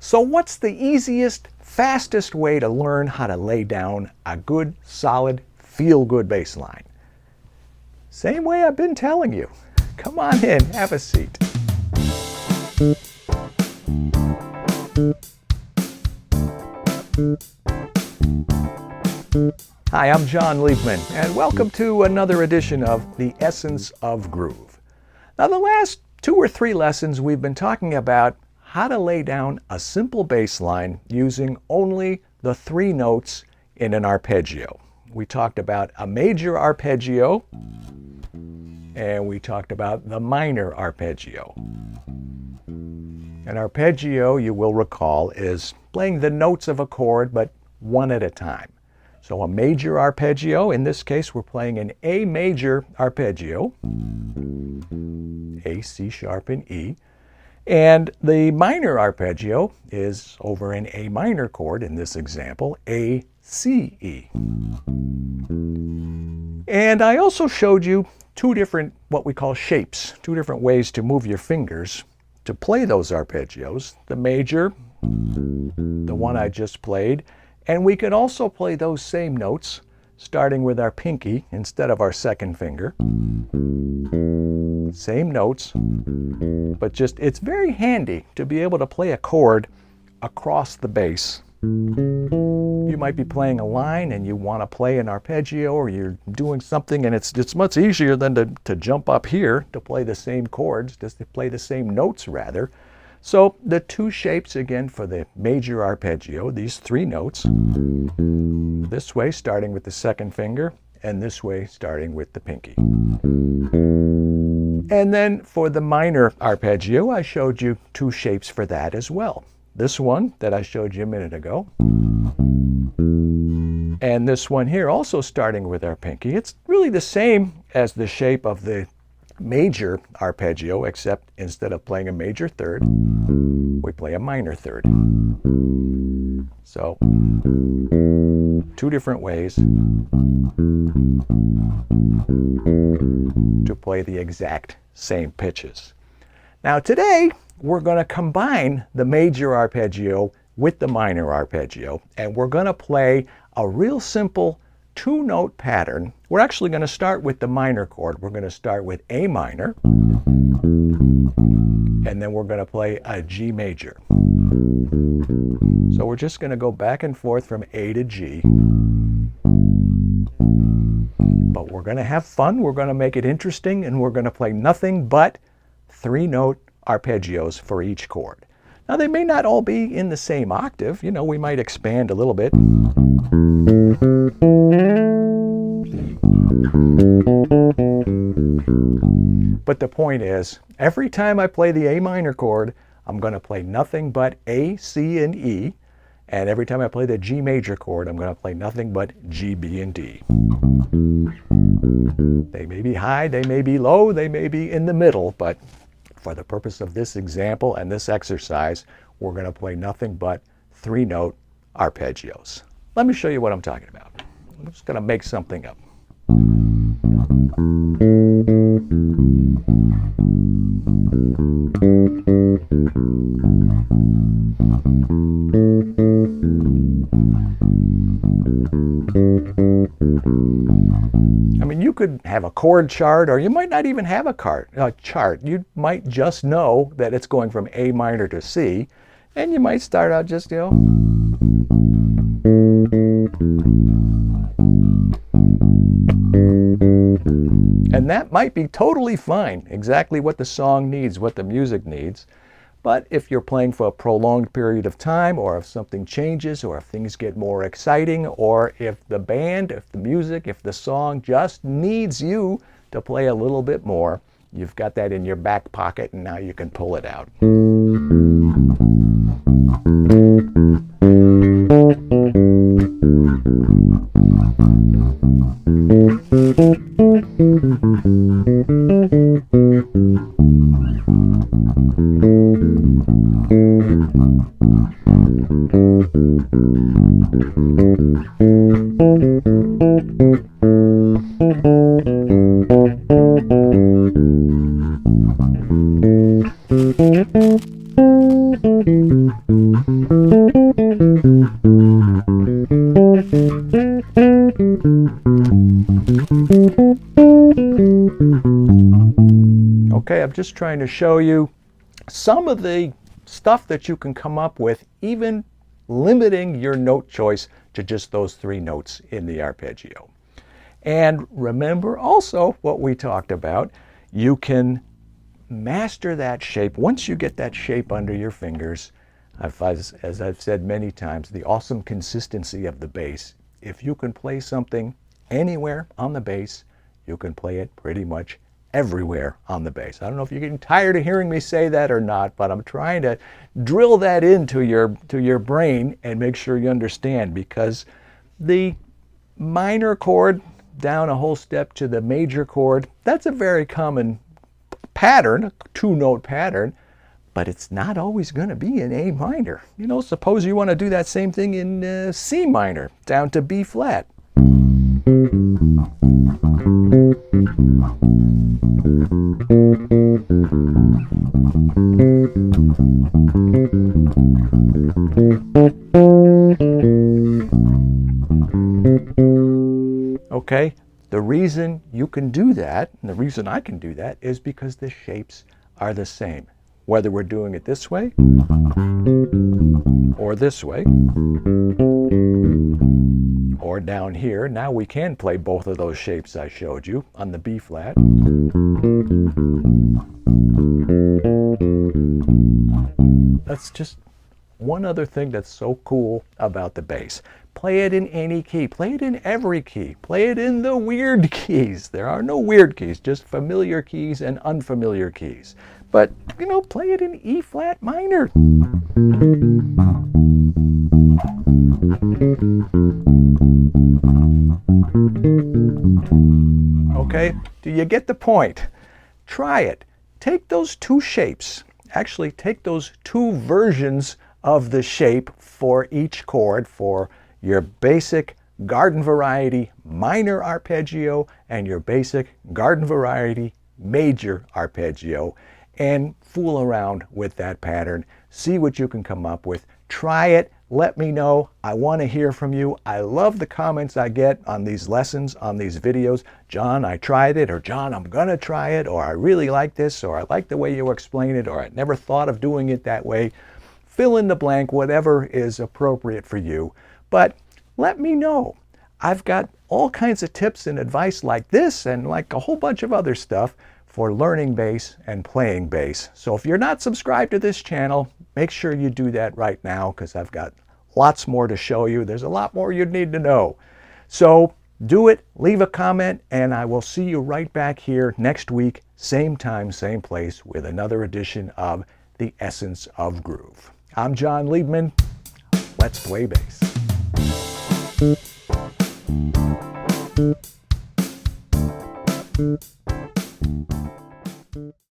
So what's the easiest, fastest way to learn how to lay down a good, solid, feel-good bass line? Same way I've been telling you. Come on in, have a seat. Hi, I'm John Liebman, and welcome to another edition of The Essence of Groove. Now, the last 2 or 3 lessons we've been talking about how to lay down a simple bass line using only the 3 notes in an arpeggio. We talked about a major arpeggio, and we talked about the minor arpeggio. An arpeggio, you will recall, is playing the notes of a chord, but one at a time. So a major arpeggio, in this case we're playing an A major arpeggio, A, C sharp, and E. And the minor arpeggio is over an A minor chord, in this example, A, C, E. And I also showed you 2 different, what we call shapes, 2 different ways to move your fingers to play those arpeggios. The major, the one I just played, and we could also play those same notes starting with our pinky instead of our second finger. Same notes, but just it's very handy to be able to play a chord across the bass. You might be playing a line and you want to play an arpeggio, or you're doing something and it's much easier than to jump up here to play the same chords, just to play the same notes rather. So the 2 shapes again for the major arpeggio, these 3 notes, this way starting with the second finger, and this way starting with the pinky. And then for the minor arpeggio, I showed you 2 shapes for that as well. This one that I showed you a minute ago, and this one here also starting with our pinky. It's really the same as the shape of the major arpeggio, except instead of playing a major third, we play a minor third. So 2 different ways to play the exact same pitches. Now today we're going to combine the major arpeggio with the minor arpeggio, and we're going to play a real simple 2-note pattern. We're actually going to start with the minor chord. We're going to start with A minor, and then we're going to play a G major. So we're just going to go back and forth from A to G. But we're going to have fun, we're going to make it interesting, and we're going to play nothing but 3-note arpeggios for each chord. Now they may not all be in the same octave, you know, we might expand a little bit. But the point is, every time I play the A minor chord, I'm going to play nothing but A, C, and E. And every time I play the G major chord, I'm going to play nothing but G, B, and D. They may be high, they may be low, they may be in the middle, but for the purpose of this example and this exercise, we're going to play nothing but 3-note arpeggios. Let me show you what I'm talking about. I'm just going to make something up. I mean, you could have a chord chart, or you might not even have a chart. You might just know that it's going from A minor to C, and you might start out just, you know, and that might be totally fine, exactly what the song needs, what the music needs. But if you're playing for a prolonged period of time, or if something changes, or if things get more exciting, or if the band, if the music, if the song just needs you to play a little bit more, you've got that in your back pocket and now you can pull it out. just trying to show you some of the stuff that you can come up with, even limiting your note choice to just those 3 notes in the arpeggio. And remember also what we talked about, you can master that shape. Once you get that shape under your fingers, as I've said many times, the awesome consistency of the bass. If you can play something anywhere on the bass, you can play it pretty much everywhere on the bass. I don't know if you're getting tired of hearing me say that or not, but I'm trying to drill that into your brain and make sure you understand, because the minor chord down a whole step to the major chord, that's a very common pattern, a 2-note pattern, but it's not always going to be in A minor. You know, suppose you want to do that same thing in C minor, down to B flat. Okay, the reason you can do that, and the reason I can do that, is because the shapes are the same. Whether we're doing it this way, or this way, or down here. Now we can play both of those shapes I showed you on the B flat. That's just one other thing that's so cool about the bass. Play it in any key. Play it in every key. Play it in the weird keys. There are no weird keys, just familiar keys and unfamiliar keys. But, you know, play it in E flat minor. Okay, do you get the point? Try it. Take those 2 shapes. Actually, take those 2 versions of the shape for each chord, for your basic garden variety minor arpeggio and your basic garden variety major arpeggio, and fool around with that pattern. See what you can come up with. Try it. Let me know. I want to hear from you. I love the comments I get on these lessons, on these videos. John, I tried it, or John, I'm going to try it, or I really like this, or I like the way you explain it, or I never thought of doing it that way. Fill in the blank, whatever is appropriate for you. But let me know. I've got all kinds of tips and advice like this, and like a whole bunch of other stuff for learning bass and playing bass. So if you're not subscribed to this channel, make sure you do that right now, because I've got lots more to show you. There's a lot more you'd need to know. So do it, leave a comment, and I will see you right back here next week, same time, same place, with another edition of The Essence of Groove. I'm John Liebman. Let's play bass.